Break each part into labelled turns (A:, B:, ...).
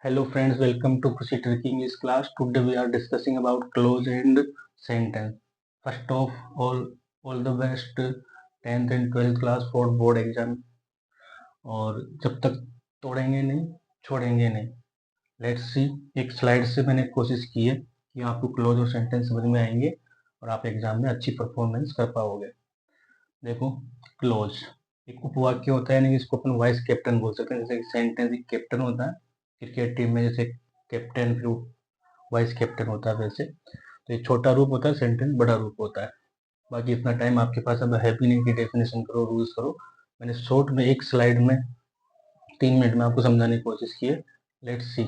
A: Hello friends, welcome to Kushi Tricky English class. Today we are discussing about clause and sentence. First of all the best 10th and 12th class for board exam. और जब तक तोड़ेंगे नहीं, छोड़ेंगे नहीं. Let's see. एक slide से मैंने कोशिश की है कि आपको क्लोज और सेंटेंस समझ में आएंगे और आप एग्जाम में अच्छी परफॉर्मेंस कर पाओगे. देखो, क्लोज एक उपवाक्य होता है, यानी इसको अपन वाइस कैप्टन बोल सकते हैं. जैसे सेंटेंस एक कैप्टन होता है क्रिकेट टीम में, जैसे कैप्टन फिर वाइस कैप्टन होता है. वैसे तो एक छोटा रूप होता है, सेंटेंस बड़ा रूप होता है. बाकी इतना टाइम आपके पास अब है भी नहीं कि डेफिनेशन करो, रूल्स करो. मैंने शॉर्ट में एक स्लाइड में 3 मिनट में आपको समझाने की कोशिश की है. Let's see.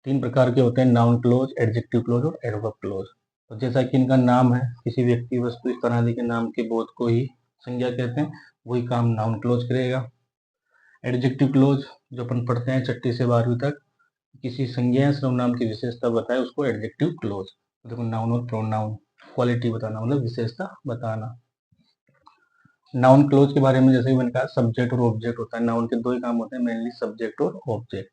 A: 3 प्रकार के होते हैं: नाउन क्लोज, एडजेक्टिव क्लोज और एडवर्ब क्लोज. तो जैसा कि इनका नाम है, किसी व्यक्ति, वस्तु इस तरह के नाम के बोध को ही संज्ञा कहते हैं, वही काम नाउन क्लोज करेगा. एडजेक्टिव क्लोज जो अपन पढ़ते हैं 6ठी से 12वीं तक, किसी संज्ञा या सर्वनाम की विशेषता बताए उसको एडजेक्टिव क्लोज. देखो, नाउन और प्रोनाउन, क्वालिटी बताना मतलब विशेषता बताना. नाउन क्लोज के बारे में जैसे मैंने कहा, सब्जेक्ट और ऑब्जेक्ट होता है. नाउन के दो ही काम होते हैं मेनली, सब्जेक्ट और ऑब्जेक्ट.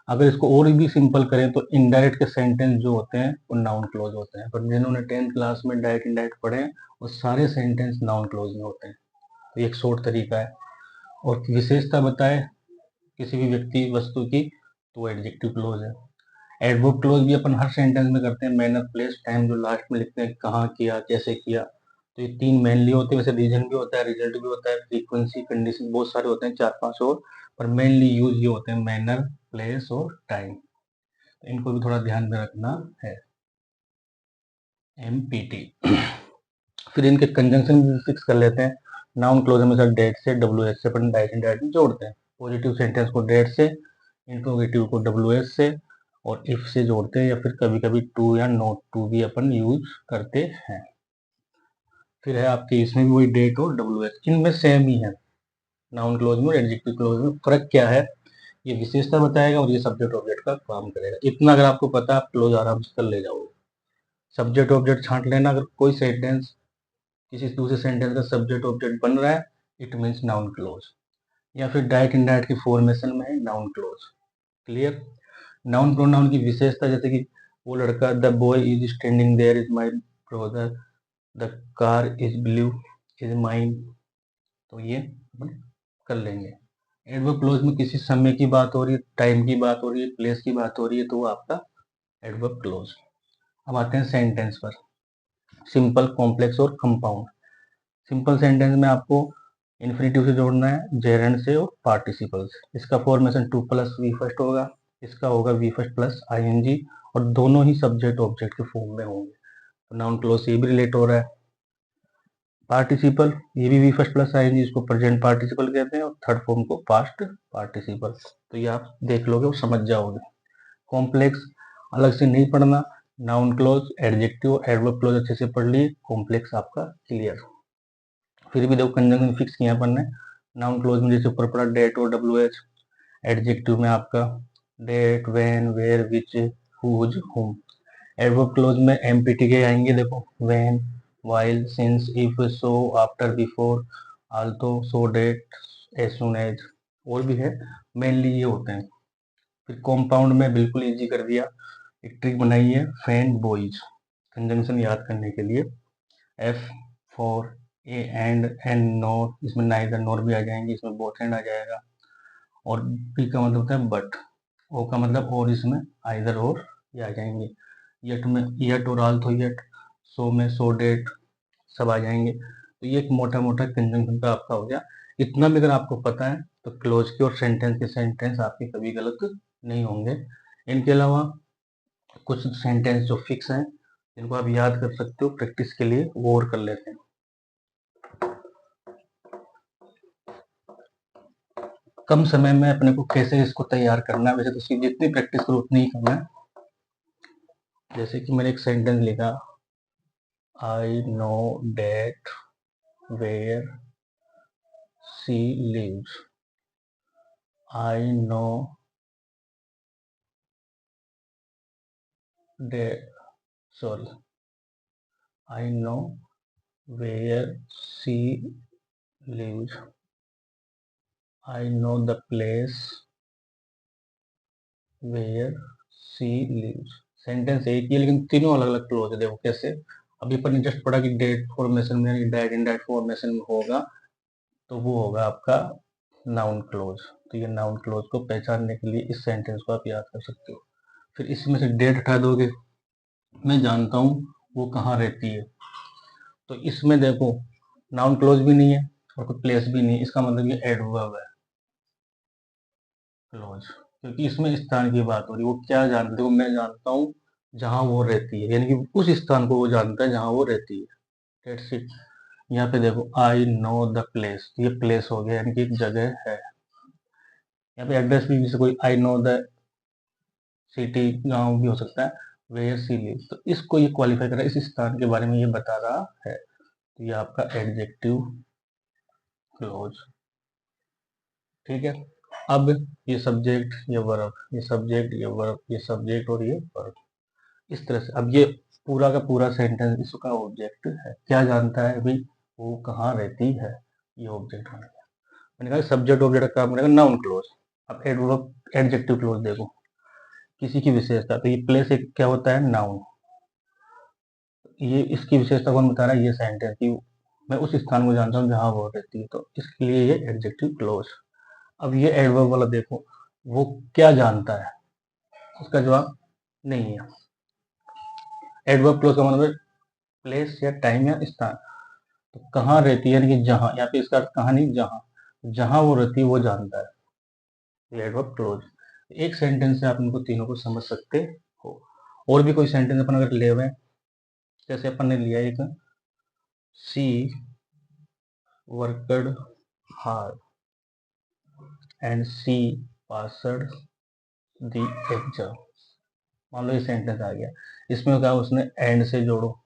A: अगर इसको और भी सिंपल करें तो इनडायरेक्ट के सेंटेंस जो होते हैं वो नाउन क्लोज होते हैं. पर जिन्होंने 10th क्लास में डायरेक्ट इनडायरेक्ट पढ़े हैं वो सारे सेंटेंस नाउन क्लोज में होते हैं. तो ये एक शॉर्ट तरीका है. और विशेषता बताए किसी भी व्यक्ति वस्तु की तो एडजेक्टिव क्लोज है. एडवर्ब क्लोज भी अपन हर सेंटेंस में करते हैं. मैनर, प्लेस, टाइम, जो लास्ट में लिखते हैं कहाँ किया, कैसे किया. तो ये 3 मेनली होते हैं. वैसे रीजन भी होता है, रिजल्ट भी होता है, फ्रीक्वेंसी, कंडीशन, बहुत सारे होते हैं, 4-5 और. पर मेनली यूज ये होते हैं मैनर, प्लेस और टाइम. इनको भी थोड़ा ध्यान में रखना है. MPT. फिर इनके कंजंक्शन भी फिक्स कर लेते हैं. नाउन क्लोज हमेशा डेट से, WH से अपन डायरेक्ट जोड़ते हैं. पॉजिटिव सेंटेंस को डेट से, इंट्रोगेटिव को WH से और इफ से जोड़ते हैं, या फिर कभी कभी टू या नॉट टू भी अपन यूज करते हैं. फिर है आपके इसमें भी वही डेट और WH, इनमें सेम ही है. नाउन क्लोज में और एडजेक्टिव क्लोज में फर्क क्या है, ये विशेषता बताएगा और ये सब्जेक्ट ऑब्जेक्ट का काम करेगा. इतना अगर आपको पता है, आप क्लोज आराम से कर ले जाओगे. सब्जेक्ट ऑब्जेक्ट छांट लेना. अगर कोई सेंटेंस किसी दूसरे सेंटेंस का सब्जेक्ट ऑब्जेक्ट बन रहा है, इट मीन्स नाउन क्लोज. या फिर डायरेक्ट इनडायरेक्ट की फॉर्मेशन में है noun clause. Clear. Noun pronoun की विशेषता, जैसे कि वो लड़का, the boy is standing there is my brother, the car is blue is mine. तो ये अपन कर लेंगे. एडवर्ब क्लोज में किसी समय की बात हो रही है, टाइम की बात हो रही है, प्लेस की बात हो रही है, तो वो आपका एडवर्ब क्लोज. अब आते हैं सेंटेंस पर. सिंपल, कॉम्प्लेक्स और कंपाउंड. सिंपल सेंटेंस में आपको इन्फिनेटिव से जोड़ना है, जेरेंड से और पार्टिसिपल से. इसका फॉर्मेशन 2 प्लस वी फर्स्ट होगा, इसका होगा वी फर्स्ट प्लस ING, और दोनों ही सब्जेक्ट ऑब्जेक्ट के फॉर्म में होंगे. तो नाउन क्लोज से भी रिलेट हो रहा है. पार्टिसिपल, ये भी वी फर्स्ट प्लस ING, इसको प्रेजेंट पार्टिसिपल कहते हैं, और थर्ड फॉर्म को पास्ट पार्टिसिपल. तो ये आप देख लोगे और समझ जाओगे. कॉम्प्लेक्स अलग से नहीं पढ़ना. Noun close, adjective, adverb close अच्छे से पढ़ लिए, कॉम्प्लेक्स आपका क्लियर. फिर भी देखो, कंजंक्शन फिक्स किया अपन ने. नाउन क्लोज में जैसे ऊपर पड़ा डेट और WH. एडजेक्टिव में आपका that, when, where, which, whose, whom. Adverb clause में MPT के आएंगे. देखो, when, while, since, if, so, after, before, also, so that, as soon as. और भी है, मेनली ये होते हैं. फिर कॉम्पाउंड में बिल्कुल इजी कर दिया. एक ट्रिक बनाई है, फैन, बॉयज. कंजंक्शन याद करने के लिए, F for A and, N nor, इसमें नाइदर नॉर भी आ जाएंगे, इसमें बोथ एंड आ जाएगा. और B का मतलब होता है बट. O का मतलब और, इसमें आइदर और ये आ जाएंगे. यट में यट और आल्थो यट. सो में सो डेट सब आ जाएंगे. तो ये एक मोटा मोटा कंजंक्शन का आपका हो गया. इतना भी अगर आपको पता है तो क्लोज के और सेंटेंस के सेंटेंस आपके कभी गलत नहीं होंगे. इनके अलावा कुछ सेंटेंस जो फिक्स हैं, जिनको आप याद कर सकते हो प्रैक्टिस के लिए, वो और कर लेते हैं. कम समय में अपने को कैसे इसको तैयार करना है, वैसे तो जितनी प्रैक्टिस करो उतनी ही कम है. जैसे कि मैंने एक सेंटेंस लिखा, I know that where she lives. I know that, sorry, I know where she lives. I know the place where she lives. Sentence एक ही है लेकिन तीनों अलग अलग क्लोज है। देखो कैसे, अभी अपन ने जस्ट पढ़ा कि डेट फॉर्मेशन में, डैड इन डैट फॉर्मेशन में होगा तो वो होगा आपका नाउन क्लोज। तो ये नाउन क्लोज को पहचानने के लिए इस सेंटेंस को आप याद कर सकते हो। फिर इसमें से डेट हटा दोगे, मैं जानता हूँ वो कहाँ रहती है। तो इसमें देखो नाउन क्लोज भी नहीं है और कोई प्लेस भी नहीं है, इसका मतलब ये एडवर्ब है क्लोज, क्योंकि इसमें स्थान की बात हो रही है। वो क्या जानते, देखो मैं जानता हूँ जहाँ वो रहती है, यानी कि उस स्थान को वो जानता है जहाँ वो रहती है। That's it। यहाँ पे देखो आई नो द प्लेस, ये प्लेस हो गया यानी कि एक जगह है। यहाँ पे एड्रेस भी जैसे कोई आई नो द सिटी, गांव भी हो सकता है, वेयर सी लिव। तो इसको ये क्वालिफाई कर रहा है, इस स्थान के बारे में ये बता रहा है। तो ये आपका एडजेक्टिव क्लोज। ठीक है। अब ये सब्जेक्ट, ये वर्ब, ये सब्जेक्ट, ये वर्ब, ये सब्जेक्ट और ये वर्ब, इस तरह से। अब ये पूरा का पूरा सेंटेंस इसका ऑब्जेक्ट है। क्या जानता है भाई, वो कहाँ रहती है, ये ऑब्जेक्ट बन गया। मैंने कहा सब्जेक्ट ऑब्जेक्ट का काम करेगा नाउन क्लोज। अब एडवर्ब एडजेक्टिव क्लोज देखो, किसी की विशेषता, तो ये प्लेस एक क्या होता है, नाउन। ये इसकी विशेषता कौन बता रहा है, ये सेंटेंस की मैं उस स्थान को जानता हूँ जहाँ वो रहती है, तो इसके लिए ये एडजेक्टिव क्लोज। अब ये एडवर्ब वाला देखो, वो क्या जानता है, उसका जवाब नहीं है। एडवर्ब क्लोज का मतलब प्लेस या टाइम या स्थान। तो कहाँ रहती है यानी कि जहाँ, यहाँ पे इसका अर्थ कहाँ नहीं, जहाँ, जहाँ वो रहती है वो जानता है। Adverb close. एक सेंटेंस से आप इनको तीनों को समझ सकते हो। और भी कोई सेंटेंस अपन अगर ले हुए, जैसे अपन ने लिया एक, she worked hard and she passed the exam. मान लो ये सेंटेंस आ गया, इसमें क्या उसने एंड से जोड़ो,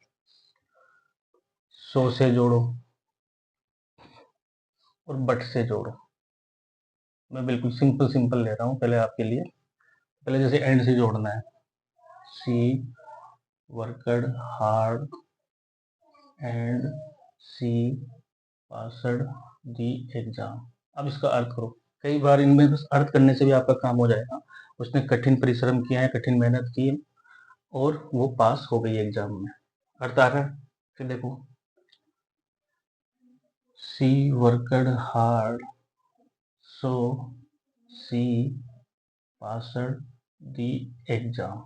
A: सो से जोड़ो और बट से जोड़ो। मैं बिल्कुल सिंपल सिंपल ले रहा हूँ पहले आपके लिए। पहले जैसे एंड से जोड़ना है, she worked hard and she passed the exam. अब इसका अर्थ करो। कई बार इनमें बस अर्थ करने से भी आपका काम हो जाएगा। उसने कठिन परिश्रम किया है, कठिन मेहनत की और वो पास हो गई एग्जाम में। अर्थ आ रहा है। फिर देखो, she worked hard so she passed the exam.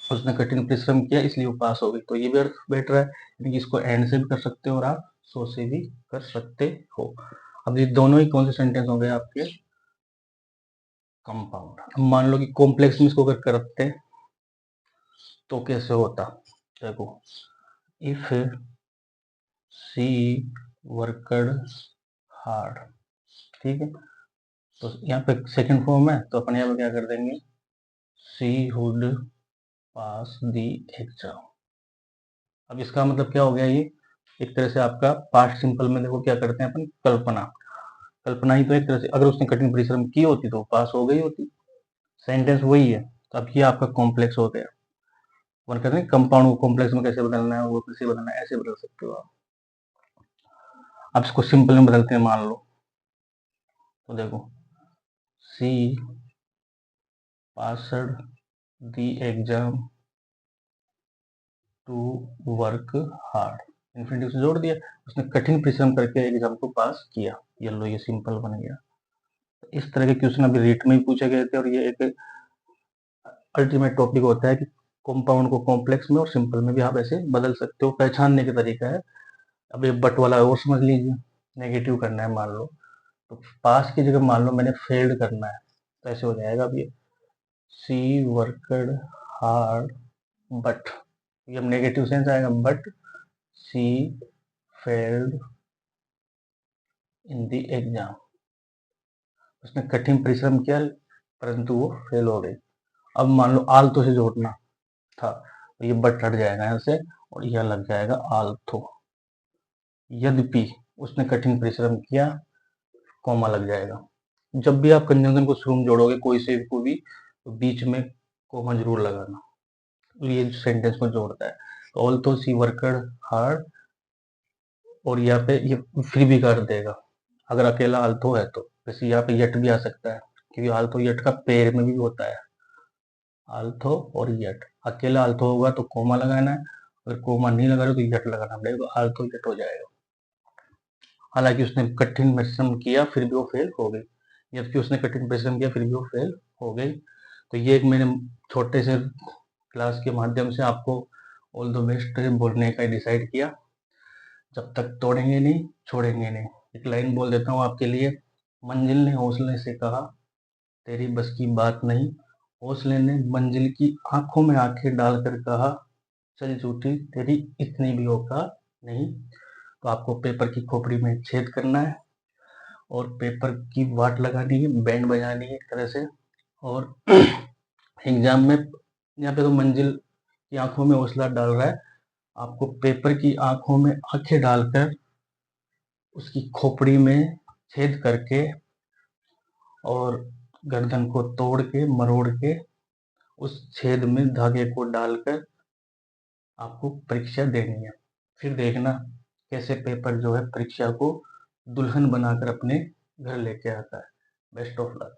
A: उसने कठिन परिश्रम किया इसलिए वो पास हो गई। तो ये भी अर्थ बेटर है, यानी कि इसको एंड से भी कर सकते हो और आप सो से भी कर सकते हो। अब ये दोनों ही कौन से सेंटेंस हो गए आपके, कंपाउंड। अब मान लो कि कॉम्प्लेक्स में इसको अगर करते तो कैसे होता, देखो इफ सी वर्कड हार्ड, ठीक है, तो यहाँ पे सेकंड फॉर्म है तो अपन यहाँ पे क्या कर देंगे, सी वुड पास द एग्जाम। अब इसका मतलब क्या हो गया, ये एक तरह से आपका पास्ट सिंपल में देखो क्या करते हैं अपन, कल्पना। कल्पना ही तो एक तरह से, अगर उसने कठिन परिश्रम की होती तो पास हो गई होती। सेंटेंस वही है। तो अब ये आपका कॉम्प्लेक्स हो गया। वन कहते हैं कंपाउंड को कॉम्प्लेक्स में कैसे बदलना है, वो कैसे बदलना है, ऐसे बदल सकते हो आप। अब इसको सिंपल में बदलते हैं, मान लो तो देखो she passed the exam to work hard, infinitive से जोड़ दिया, उसने कठिन परिश्रम करके एग्जाम को पास किया। ये लो, ये सिंपल बन गया। इस तरह के क्वेश्चन अभी रीट में ही पूछे गए थे और ये एक अल्टीमेट टॉपिक होता है कि कंपाउंड को कॉम्प्लेक्स में और सिंपल में भी आप ऐसे बदल सकते हो। पहचानने का तरीका है। अब ये बट वाला और समझ लीजिए, नेगेटिव करना है मान लो, तो पास की जगह मान लो मैंने फेल्ड करना है, तो ऐसे हो जाएगा। अब ये सी वर्कड हार्ड बट, ये अब नेगेटिव सेंस आएगा, but she failed in the exam. उसने कठिन परिश्रम किया परंतु वो फेल हो गई। अब मान लो आल्तो से जोड़ना था, तो ये बट हट जाएगा यहाँ से और यह लग जाएगा आल्थो। यद्यपि उसने कठिन परिश्रम किया, कॉमा लग जाएगा। जब भी आप कंजंक्शन को शुरू में जोड़ोगे कोई से को भी, तो बीच में कॉमा जरूर लगाना, ये सेंटेंस को जोड़ता है। तो ऑल्थो शी वर्कड हार्ड, और यहाँ पे ये फिर भी कर देगा अगर अकेला आल्थो है तो। वैसे यहाँ पे यट भी आ सकता है क्योंकि आल्थो यट का पेड़ में भी होता है, आल्थो और यट। अकेला आल्थो होगा तो कोमा लगाना है, अगर कोमा नहीं लगा रहे तो यट लगाना पड़ेगा, तो आल्थो यट हो जाएगा। हालांकि उसने कठिन परिश्रम किया फिर भी वो फेल हो गई, जबकि उसने कठिन परिश्रम किया फिर भी वो फेल हो गई। तो ये एक मैंने छोटे से क्लास के माध्यम से आपको ऑल द बेस्ट बोलने का डिसाइड किया। जब तक तोड़ेंगे नहीं छोड़ेंगे नहीं। एक लाइन बोल देता हूँ आपके लिए। मंजिल ने हौसले से कहा तेरी बस की बात नहीं, हौसले ने मंजिल की आंखों में आंखें डालकर कहा चल झूठी तेरी इतनी भी औकात नहीं। तो आपको पेपर की खोपड़ी में छेद करना है और पेपर की वाट लगानी है, बैंड बजानी है एक तरह से। और एग्जाम में यहाँ पे तो मंजिल की आंखों में हौसला डाल रहा है, आपको पेपर की आंखों में आंखें डालकर उसकी खोपड़ी में छेद करके और गर्दन को तोड़ के मरोड़ के उस छेद में धागे को डालकर आपको परीक्षा देनी है। फिर देखना कैसे पेपर जो है परीक्षा को दुल्हन बनाकर अपने घर लेके आता है। Best of luck.